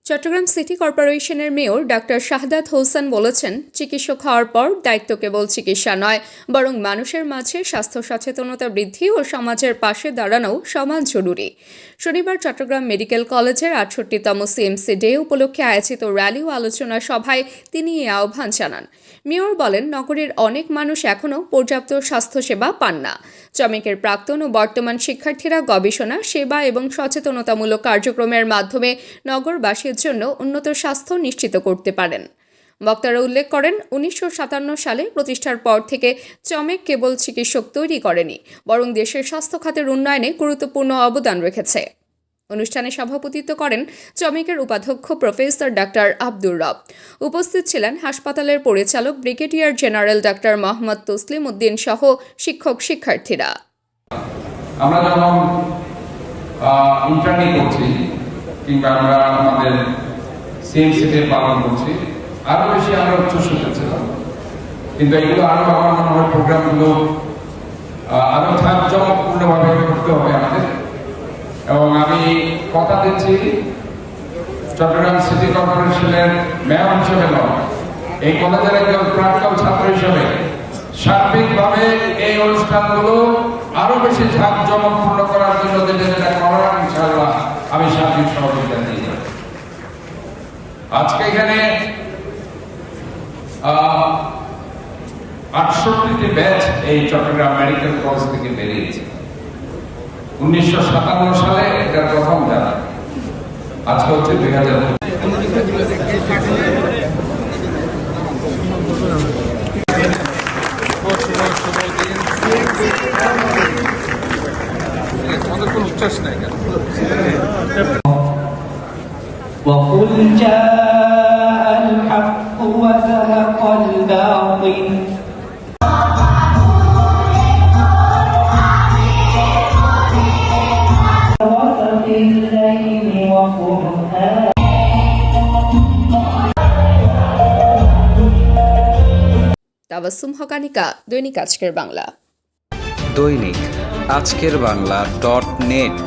Chittagong city কর্পোরেশনের mayor doctor Shahadat Hossain বলেছেন, চিকিৎসক হওয়ার পর দায়িত্ব কেবল চিকিৎসা নয়, বরং মানুষের মাঝে স্বাস্থ্য সচেতনতা বৃদ্ধি ও সমাজের পাশে দাঁড়ানোও সমান জরুরি। শনিবার চট্টগ্রাম মেডিকেল কলেজের ৬৮তম সিএমসি ডে উপলক্ষে আয়োজিত র্যালি ও আলোচনা সভায় তিনি এই আহ্বান জানান। মেয়র বলেন, নগরের অনেক মানুষ এখনও পর্যাপ্ত স্বাস্থ্যসেবা পান না। চমেকের প্রাক্তন ও বর্তমান শিক্ষার্থীরা গবেষণা, সেবা এবং সচেতনতামূলক কার্যক্রমের মাধ্যমে নগরবাসীর জন্য উন্নত স্বাস্থ্য নিশ্চিত করতে পারেন। বক্তারা উল্লেখ করেন, ১৯৫৭ সালে প্রতিষ্ঠার পর থেকে চমেক কেবল চিকিৎসক তৈরি করেনি, বরং দেশের স্বাস্থ্য খাতের উন্নয়নে গুরুত্বপূর্ণ অবদান রেখেছে। অনুষ্ঠানে সভাপতিত্ব করেন চমেকের উপাধ্যক্ষ প্রফেসর ডাক্তার আব্দুর রব। উপস্থিত ছিলেন হাসপাতালের পরিচালক brigadier general doctor Mohammad Taslim Uddin সহ শিক্ষক শিক্ষার্থীরা। আমরা যখন ইন্টার্নি করছি কিংবা আমরা আমাদের সিএমসিতে পালন করছি, আরো বেশি আমরা উচ্ছ্বসিত ছিলাম, কিন্তু এগুলো আরো আমার মনে হয় প্রোগ্রামগুলো আরো জাঁকজমকপূর্ণভাবে করতে হবে আমাদের। এবং আমি কথা দিচ্ছি, চট্টগ্রাম সিটি কর্পোরেশনের মেয়র হিসেবে নয়, এই কলেজের একজন প্রাক্তন ছাত্র হিসেবে সার্বিকভাবে এই অনুষ্ঠানগুলো আরো বেশি জাঁকজমকপূর্ণ করার জন্য যেটা করার ইনশাআল্লাহ আমি সার্বিক সহযোগিতা দিই। আজকে এখানে ৬৮টি ব্যাচ এই চট্টগ্রাম মেডিকেল কলেজ থেকে বেরিয়েছে। ১৯৫৭ সালে এটার প্রথম জানা, আজকে হচ্ছে ২০০০। আমাদের কোন উচ্ছ্বাস নাই কেন? وقل جاء الحق وزهق الباطل وسط الليل وقرآن তাবাসসুম হকানিকা, দৈনিক আজকের বাংলা। দৈনিক আজকের বাংলা .net